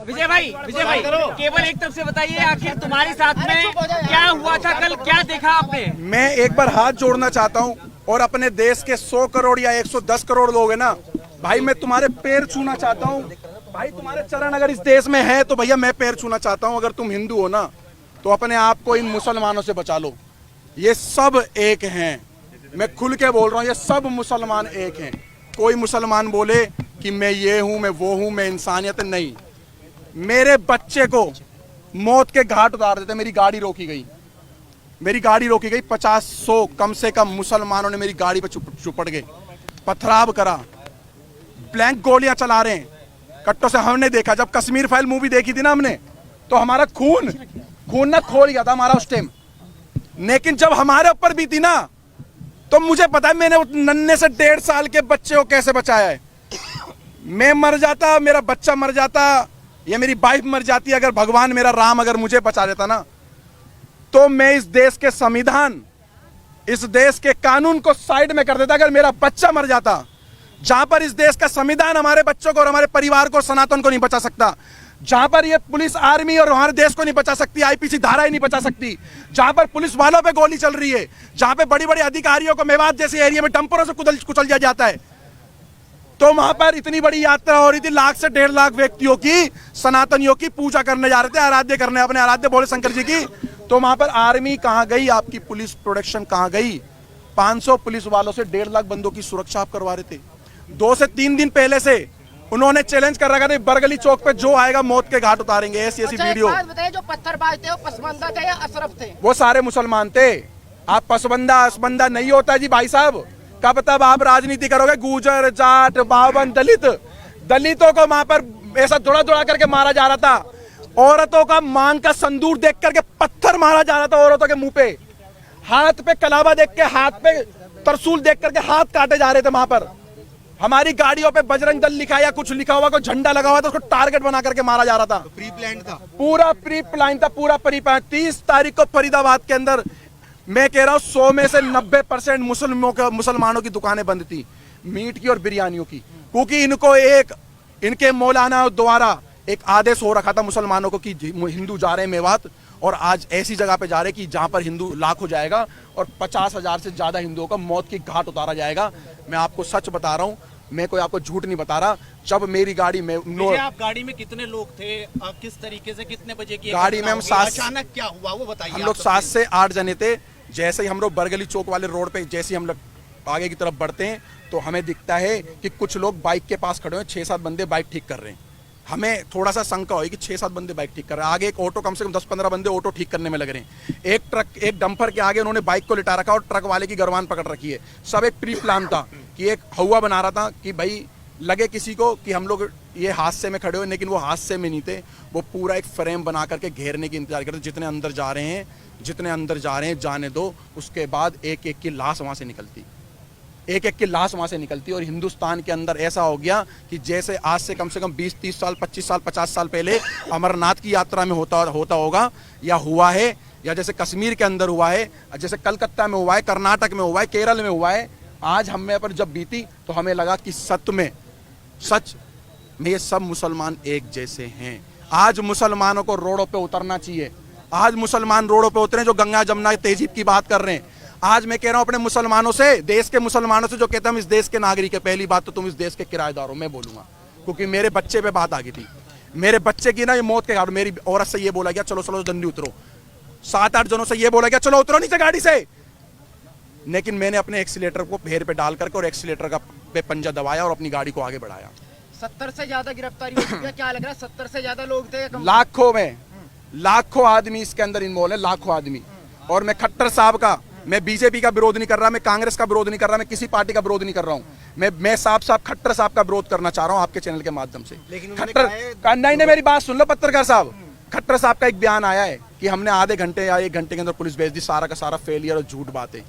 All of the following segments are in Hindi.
विजय भाई केवल एक तरफ से बताइए, आखिर तुम्हारे साथ में क्या हुआ था कल, क्या देखा आपने? मैं एक बार हाथ जोड़ना चाहता हूं और अपने देश के 100 करोड़ या 110 करोड़ लोग हैं ना भाई, मैं तुम्हारे पैर छूना चाहता हूं भाई। तुम्हारे चरण अगर इस देश में है तो भैया मैं पैर छूना चाहता हूं। अगर तुम हिंदू हो ना तो अपने आप को इन मुसलमानों से बचा लो। ये सब एक हैं, मैं खुल के बोल रहा हूं, ये सब मुसलमान एक हैं। कोई मुसलमान बोले कि मैं ये हूं, मैं वो हूं, मैं इंसानियत नहीं। मेरे बच्चे को मौत के घाट उतार देते, मेरी गाड़ी रोकी गई, मेरी गाड़ी रोकी गई। 50-100 कम से कम मुसलमानों ने मेरी गाड़ी पर चुपड़ गए, पथराव करा, ब्लैंक गोलियां चला रहे हैं कट्टों से। हमने देखा जब कश्मीर फाइल मूवी देखी थी ना हमने, तो हमारा खून ना खोल गया था हमारा उस टाइम। लेकिन जब हमारे ऊपर भी थी ना, तो मुझे पता है मैंने उस नन्हे से 1.5 साल के बच्चे को कैसे बचाया है। मैं मर जाता, मेरा बच्चा मर जाता, या मेरी वाइफ मर जाती, अगर भगवान मेरा राम अगर मुझे बचा देता ना, तो मैं इस देश के संविधान, इस देश के कानून को साइड में कर देता। अगर मेरा बच्चा मर जाता, जहां पर इस देश का संविधान हमारे बच्चों को और हमारे परिवार को, सनातन को नहीं बचा सकता, जहां पर ये पुलिस आर्मी और हमारे देश को नहीं बचा सकती, आईपीसी धारा ही नहीं बचा सकती, जहां पर पुलिस वालों पे गोली चल रही है, जहां पे बड़ी बड़ी अधिकारियों को मेवात जैसे एरिया में डंपरों से कुचल दिया जाता है, तो वहां पर इतनी बड़ी यात्रा हो रही थी, 1 से 1.5 लाख व्यक्तियों की, सनातनियों की पूजा करने जा रहे थे, आराध्य करने, अपने आराध्य भोले शंकर जी की। तो वहां पर आर्मी कहां गई, आपकी पुलिस प्रोटेक्शन कहां गई? 500 पुलिस वालों से 1.5 लाख बंदों की सुरक्षा आप करवा रहे थे। 2 से 3 दिन पहले से उन्होंने चैलेंज कर रखा था, बरगली चौक पे जो आएगा मौत के घाट उतारेंगे। ऐसी वीडियो। बताइए, जो पत्थरबाज थे वो पसबंदा थे या अशरफ थे? वो सारे मुसलमान थे। आप पसबंदा नहीं होता जी भाई साहब। कब तब आप राजनीति करोगे? गुजर, जाट, बावन, दलितों को वहां पर ऐसा दौड़ा करके मारा जा रहा था। औरतों का मांग का संदूर देख करके पत्थर मारा जा रहा था औरतों के मुंह पे। हाथ पे कलावा देख के, हाथ पे तरसूल देख करके हाथ काटे जा रहे थे वहां पर। हमारी गाड़ियों पे बजरंग दल लिखा या कुछ लिखा हुआ, कोई झंडा लगा हुआ था, उसको टारगेट बना करके मारा जा रहा था। प्री प्लान था, पूरा प्री प्लान था, पूरा प्री प्लान। 30 तारीख को फरीदाबाद के अंदर, मैं कह रहा हूं 100 में से 90% मुसलमानों की दुकानें बंद थी, मीट की और बिरयानियों की, क्योंकि इनके मौलाना द्वारा एक आदेश हो रखा था मुसलमानों को कि हिंदू जा रहे हैं मेवात, और आज ऐसी जगह पे जा रहे हैं कि जहां पर हिंदू लाख हो जाएगा और 50,000 से ज्यादा हिंदुओं का मौत की घाट उतारा जाएगा। मैं आपको सच बता रहा हूं, मैं कोई आपको झूठ नहीं बता रहा। जब मेरी गाड़ी में आप गाड़ी में कितने लोग थे, आप किस तरीके से, कितने बजे की गाड़ी में हम 7, अचानक क्या हुआ वो बताइए। हम लोग 7 से 8 जने थे। जैसे ही हम लोग बरगली चौक वाले रोड पे जैसे ही हम लोग आगे की तरफ बढ़ते हैं, तो हमें दिखता है कि कुछ लोग बाइक के पास खड़े हैं, 6-7 बंदे बाइक ठीक कर रहे हैं। हमें थोड़ा सा शंका हुई कि 6-7 बंदे बाइक ठीक कर रहे हैं। आगे एक ऑटो, कम से कम 10-15 बंदे ऑटो ठीक करने में लग रहे हैं। एक डंपर के आगे उन्होंने बाइक को लिटा रखा और ट्रक वाले की गरवान पकड़ रखी है। सब एक प्री प्लान था कि एक हवा बना रहा था कि भाई लगे किसी को कि हम लोग ये हादसे में खड़े हुए, लेकिन वो हादसे में नहीं थे। वो पूरा एक फ्रेम बना करके घेरने की इंतजार करते, जितने अंदर जा रहे हैं जाने दो। उसके बाद एक एक की लाश वहां से निकलती, और हिंदुस्तान के अंदर ऐसा हो गया कि जैसे आज से कम 20-30 साल, 25 साल, 50 साल पहले अमरनाथ की यात्रा में होता होगा या हुआ है, या जैसे कश्मीर के अंदर हुआ है, जैसे कलकत्ता में हुआ है, कर्नाटक में हुआ है, केरल में हुआ है। आज हमें पर जब बीती तो हमें लगा कि सच में ये सब मुसलमान एक जैसे हैं। आज मुसलमानों को रोडों पे उतरना चाहिए। आज मुसलमान रोडों पे उतरे जो गंगा जमुना तहजीब की बात कर रहे हैं। आज मैं कह रहा हूं अपने मुसलमानों से, देश के मुसलमानों से, जो कहते हैं हम इस देश के नागरिक है, पहली बात तो तुम इस देश के किराएदार हो, मैं बोलूंगा, क्योंकि मेरे बच्चे पे बात आ गई थी। मेरे बच्चे की ना ये मौत के कारण मेरी औरत से ये बोला गया चलो जल्दी उतरो। 7-8 जनों से ये बोला गया चलो उतरो नीचे गाड़ी से, लेकिन मैंने अपने एक्सीलेटर को पैर पे डाल करके और एक्सीलेटर का पे पंजा दबाया और अपनी गाड़ी को आगे बढ़ाया। 70 से ज्यादा गिरफ्तारी हो चुकी है, क्या लग रहा है? 70 से ज्यादा लोग थे, लाखों आदमी इसके अंदर इन्वॉल्व है, लाखों आदमी। और मैं खट्टर साहब का, मैं बीजेपी का विरोध नहीं कर रहा, मैं कांग्रेस का विरोध नहीं कर रहा, मैं किसी पार्टी का विरोध नहीं कर रहा हूं। मैं साफ खट्टर साहब का विरोध करना चाह रहा हूं आपके चैनल के माध्यम से। खट्टर नहीं, मेरी बात सुन लो पत्रकार साहब। खट्टर साहब का एक बयान आया है कि हमने आधे घंटे या 1 घंटे के अंदर पुलिस भेज दी, सारा का सारा फेलियर और झूठ बातें।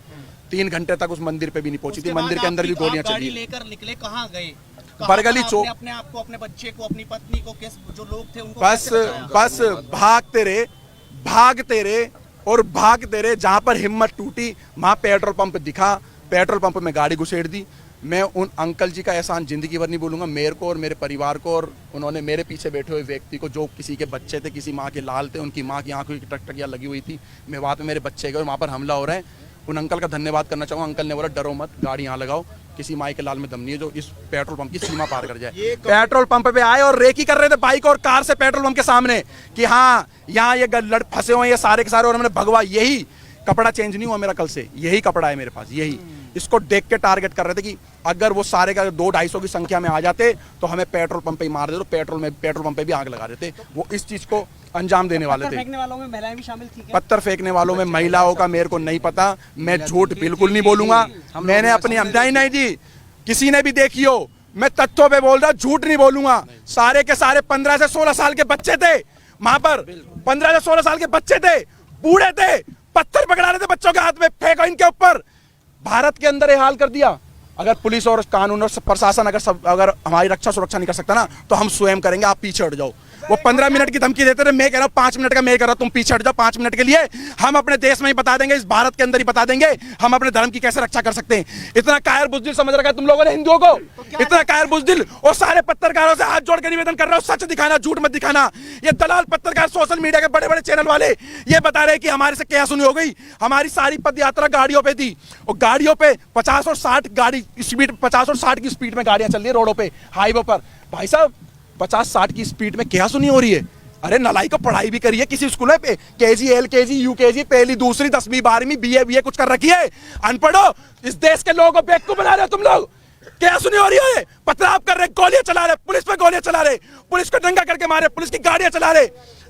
3 घंटे तक उस मंदिर पे भी नहीं पहुंची थी, मंदिर के अंदर भी गोलियां चली। लेकर निकले कहां गए? बरगली चौक। अपने आप को, अपने बच्चे को, अपनी पत्नी को, जो लोग थे उनको बस भागते रहे। जहां पर हिम्मत टूटी वहां पेट्रोल पंप दिखा, पेट्रोल पंप में गाड़ी घुसेड़ दी। मैं उन अंकल जी का एहसान जिंदगी भर नहीं भूलूंगा, मेरे को और मेरे परिवार को, और उन्होंने मेरे पीछे बैठे हुए व्यक्ति को, जो किसी के बच्चे थे, किसी माँ के लाल थे, उनकी माँ की आंखों की टकटकियाँ लगी हुई थी, मैं वहाँ पे मेरे बच्चे गए और वहाँ पर हमला हो रहा है। उन अंकल का धन्यवाद करना चाहूँगा। अंकल ने बोला डरो मत, गाड़ी यहाँ लगाओ, किसी माई के लाल में दम नहीं है जो इस पेट्रोल पंप की सीमा पार कर जाए। पेट्रोल पंप पे आए और रेकी कर रहे थे बाइक और कार से पेट्रोल पंप के सामने कि हाँ यहाँ ये फंसे हुए ये सारे के सारे, और मैंने भगवा, यही कपड़ा चेंज नहीं हुआ मेरा कल से, यही कपड़ा है मेरे पास, यही। इसको देख के टारगेट कर रहे थे कि अगर वो सारे का 200-250 की संख्या में आ जाते तो हमें पेट्रोल पंप पे ही मार देते, तो पेट्रोल पंप पे भी आग लगा देते। वो इस चीज को अंजाम देने वाले थे। पत्थर फेंकने वालों में महिलाएं भी शामिल थी क्या? पत्थर फेंकने वालों में महिलाओं का मेरे को नहीं पता, मैं झूठ बिल्कुल नहीं बोलूंगा। मैंने अपनी नहीं जी, किसी ने भी देखी हो, मैं तथ्यों पे बोल रहा हूँ, झूठ नहीं बोलूंगा। सारे के सारे 15 से 16 साल के बच्चे थे वहां पर, 15 से 16 साल के बच्चे थे, बूढ़े थे, पत्थर पकड़ा रहे थे बच्चों के हाथ में, फेंको इनके ऊपर। भारत के अंदर ये हाल कर दिया। अगर पुलिस और कानून और प्रशासन अगर हमारी रक्षा सुरक्षा नहीं कर सकता ना, तो हम स्वयं करेंगे, आप पीछे हट जाओ। वो 15 मिनट की धमकी देते थे, मैं कह रहा हूँ 5 मिनट का मैं कह रहा हूँ, तुम पीछे हट जाओ 5 मिनट के लिए। हम अपने देश में ही बता देंगे, इस भारत के अंदर ही बता देंगे हम अपने धर्म की कैसे रक्षा कर सकते हैं। इतना कायर बुजदिल समझ रखा है तुम लोगों ने हिंदुओं को, इतना कायर बुजदिल। और सारे पत्रकारों से हाथ जोड़ के निवेदन कर रहा हूँ, सच दिखाना, झूठ मत दिखाना। ये दलाल पत्रकार, सोशल मीडिया के बड़े बड़े चैनल वाले ये बता रहे कि हमारे से क्या सुनी हो गई। हमारी सारी पद यात्रा गाड़ियों पे थी, और गाड़ियों पे 50 और 60 गाड़ी स्पीड, 50 और 60 की स्पीड में गाड़ियां चल रही है रोडों पे, हाईवे पर। भाई साहब 50-60 की स्पीड में क्या सुनी हो रही है? अरे नलाई को पढ़ाई भी करी है किसी स्कूल में, केजी, एलकेजी, यूकेजी, पहली, दूसरी, 10वीं, 12वीं, बीए कुछ कर रखी है। अनपढ़ो, इस देश के लोगों को बेवकूफ बना रहे हो तुम लोग। क्या सुनी हो रही है? पथराव कर रहे, गोलियां चला रहे, पुलिस पे गोलियां चला रहे, पुलिस को दंगा करके मारे, पुलिस की गाड़ियां चला रहे,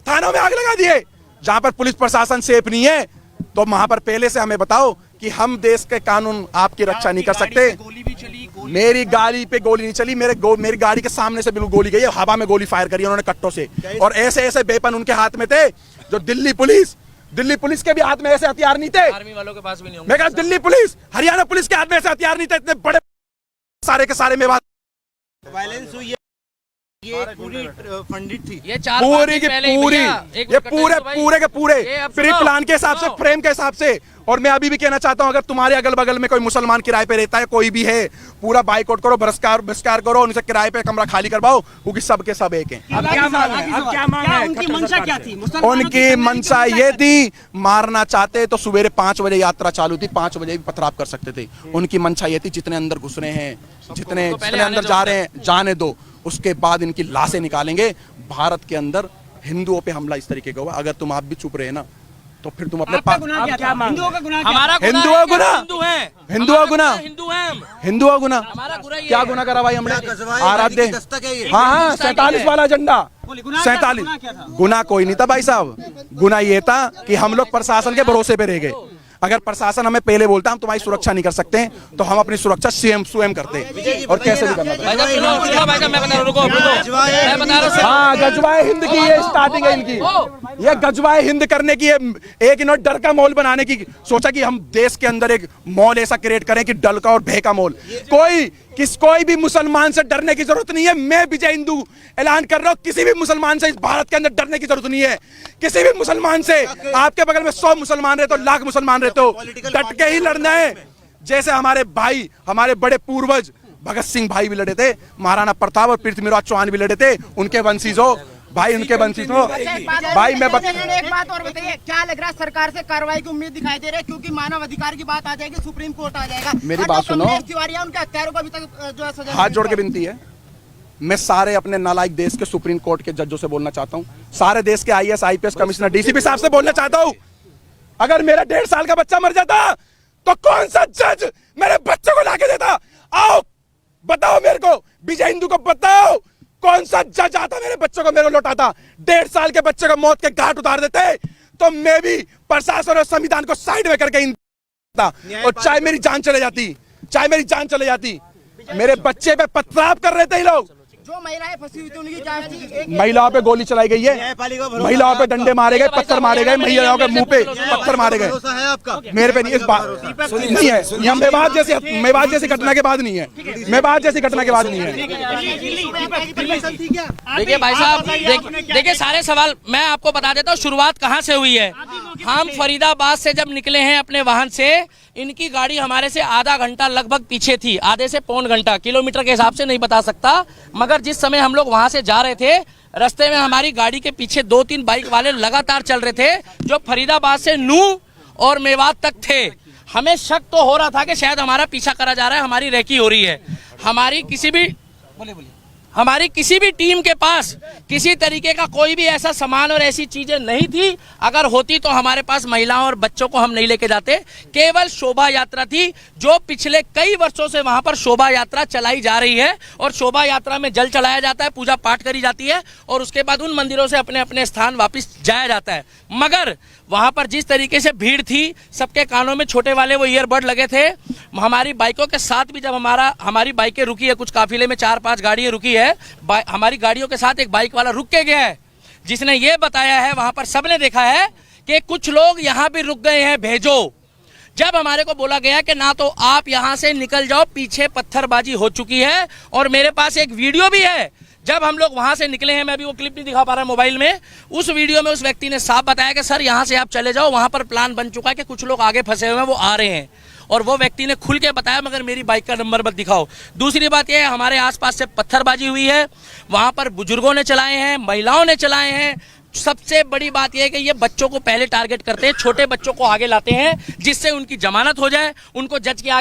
थानों में आग लगा दिए। जहां पर पुलिस प्रशासन सेफ नहीं है, तो वहां पर पहले से हमें बताओ कि हम देश के कानून आपकी रक्षा नहीं कर सकते। गोली भी चली, मेरी गाड़ी पे गोली नहीं चली, मेरी गाड़ी के सामने से बिल्कुल गोली गई है, हवा में गोली फायर करी उन्होंने कट्टों से। और ऐसे ऐसे वेपन उनके हाथ में थे, जो दिल्ली पुलिस के भी हाथ में ऐसे हथियार नहीं थे, आर्मी वालों के पास भी नहीं होंगे। मैं कहा दिल्ली पुलिस, हरियाणा पुलिस के हाथ में ऐसे हथियार नहीं थे, इतने बड़े सारे के सारे में बात वायलेंस हुई है, ये पूरी फंडित थी, ये 4 पूरी की पूरी, ये पूरे के पूरे प्री प्लान के हिसाब से, फ्रेम के हिसाब से। और मैं अभी भी कहना चाहता हूं, अगर तुम्हारे अगल बगल में कोई मुसलमान किराए पे रहता है, कोई भी है, पूरा बाइकआउट करो, बहिष्कार करो, उनसे किराए पे कमरा खाली करवाओ, क्योंकि सबके सब एक हैं। अब क्या मांग है? उनकी मंशा क्या थी? उनकी मंशा ये थी, मारना चाहते तो सवेरे 5 बजे यात्रा चालू थी, 5 बजे भी पथराव कर सकते थे। उनकी मंशा ये थी, जितने अंदर घुस रहे हैं, जितने अंदर जा रहे हैं, जाने दो, उसके बाद इनकी लाशें निकालेंगे। भारत के अंदर हिंदुओं पे हमला इस तरीके का हुआ, अगर तुम आप भी चुप रहे ना, तो फिर तुम अपने आपका गुनाह क्या था? हिंदुओं का गुनाह क्या? हमारा हिंदुओं गुना, हिंदुओं गुना, हिंदुओं गुना, क्या गुना करा भाई हमने? आराध्य, हाँ 47 वाला झंडा, 47 गुना कोई नहीं था भाई साहब। गुना ये था कि हम लोग प्रशासन के भरोसे पे रह गए। अगर प्रशासन हमें पहले बोलता हम तुम्हारी सुरक्षा नहीं कर सकते, तो हम अपनी सुरक्षा स्वयं करते, और कैसे भी करना। हाँ, गजवाए हिंद की ये स्टार्टिंग है इनकी, ये गजवाए हिंद करने की, एक इन्होंने डर का मॉल बनाने की सोचा कि हम देश के अंदर एक मॉल ऐसा क्रिएट करें कि डर का और भय का मॉल। कोई भी मुसलमान से डरने की जरूरत नहीं है। मैं विजय हिंदू ऐलान कर रहा हूँ, किसी भी मुसलमान से इस भारत के अंदर डरने की जरूरत नहीं है। किसी भी मुसलमान से, आपके बगल में 100 मुसलमान रहते हो, लाख मुसलमान रहते हो, डट के ही लड़ना है। जैसे हमारे भाई, हमारे बड़े पूर्वज भगत सिंह भाई भी लड़े थे, महाराणा प्रताप और पृथ्वीराज चौहान भी लड़े थे, उनके वंशीज हो भाई, उनके वंशीज हो भाई। मैं एक बात और बताइए, क्या लग रहा है सरकार से कार्रवाई की उम्मीद दिखाई दे रही है? क्योंकि मानव अधिकार की बात आ जाएगी, सुप्रीम कोर्ट आ जाएगा। मेरी बात सुनो, उनके हत्यारों को अभी तक जो है सजा, हाथ जोड़ के विनती है, मैं सारे अपने नालायक देश के सुप्रीम कोर्ट के जजों से बोलना चाहता हूँ, सारे देश के IAS IPS कमिश्नर DCP साहब से बोलना चाहता हूँ, अगर मेरा 1.5 साल का बच्चा मर जाता तो कौन सा जज मेरे बच्चे को लाके देता? आओ बताओ मेरे को, विजय हिंदू को बताओ, कौन सा जज आता मेरे बच्चों को मेरे को लौटाता? 1.5 साल के बच्चे को मौत के घाट उतार देते, तो मैं भी प्रशासन और संविधान को साइड में करके और चाहे मेरी जान चले जाती, मेरे बच्चे पे पथराव कर रहे थे ये लोग। जो महिलाएं फंसी हुई थी उनकी जांच, महिलाओं पे गोली चलाई गई है, महिलाओं पे डंडे मारे गए, पत्थर मारे गए, महिलाओं के मुंह पे पत्थर मारे गए। मेरे पे नहीं, इस बात नहीं है, यह मेवात जैसी घटना के बाद नहीं है, मेवात जैसी घटना के बाद नहीं है। देखिए भाई साहब, देखिए सारे सवाल मैं आपको बता देता हूँ, शुरुआत कहाँ से हुई है। हम फरीदाबाद से जब निकले हैं अपने वाहन से, इनकी गाड़ी हमारे से आधा घंटा लगभग पीछे थी, आधे से पौन घंटा, किलोमीटर के हिसाब से नहीं बता सकता, मगर जिस समय हम लोग वहां से जा रहे थे, रास्ते में हमारी गाड़ी के पीछे 2-3 बाइक वाले लगातार चल रहे थे, जो फरीदाबाद से नूह और मेवात तक थे। हमें शक तो हो रहा था कि शायद हमारा पीछा करा जा रहा है, हमारी रेकी हो रही है। हमारी किसी भी टीम के पास किसी तरीके का कोई भी ऐसा सामान और ऐसी चीजें नहीं थी। अगर होती तो हमारे पास महिलाओं और बच्चों को हम नहीं लेके जाते। केवल शोभा यात्रा थी, जो पिछले कई वर्षों से वहां पर शोभा यात्रा चलाई जा रही है, और शोभा यात्रा में जल चढ़ाया जाता है, पूजा पाठ करी जाती है, और उसके बाद उन मंदिरों से अपने अपने स्थान वापस जाया जाता है। मगर वहां पर जिस तरीके से भीड़ थी, सबके कानों में छोटे वाले वो ईयरबड लगे थे। हमारी बाइकों के साथ भी जब हमारी बाइकें रुकी है, कुछ काफिले में 4-5 गाड़ियां रुकी है, हमारी गाड़ियों के साथ एक बाइक वाला रुक के गया है, जिसने ये बताया है, वहां पर सबने देखा है कि कुछ लोग यहाँ भी रुक गए हैं, भेजो। जब हमारे को बोला गया कि ना तो आप यहाँ से निकल जाओ, पीछे पत्थरबाजी हो चुकी है, और मेरे पास एक वीडियो भी है जब हम लोग वहां से निकले हैं, मैं अभी वो क्लिप नहीं दिखा पा रहा मोबाइल में। उस वीडियो में उस व्यक्ति ने साफ बताया कि सर यहाँ से आप चले जाओ, वहां पर प्लान बन चुका है कि कुछ लोग आगे फंसे हुए हैं, वो आ रहे हैं, और वो व्यक्ति ने खुल के बताया, मगर मेरी बाइक का नंबर मत दिखाओ। दूसरी बात यह है, हमारे आसपास से पत्थरबाजी हुई है, वहां पर बुजुर्गों ने चलाए हैं, महिलाओं ने चलाए हैं। सबसे बड़ी बात यह है कि ये बच्चों को पहले टारगेट करते हैं, छोटे बच्चों को आगे लाते हैं, जिससे उनकी जमानत हो जाए, उनको जज के आगे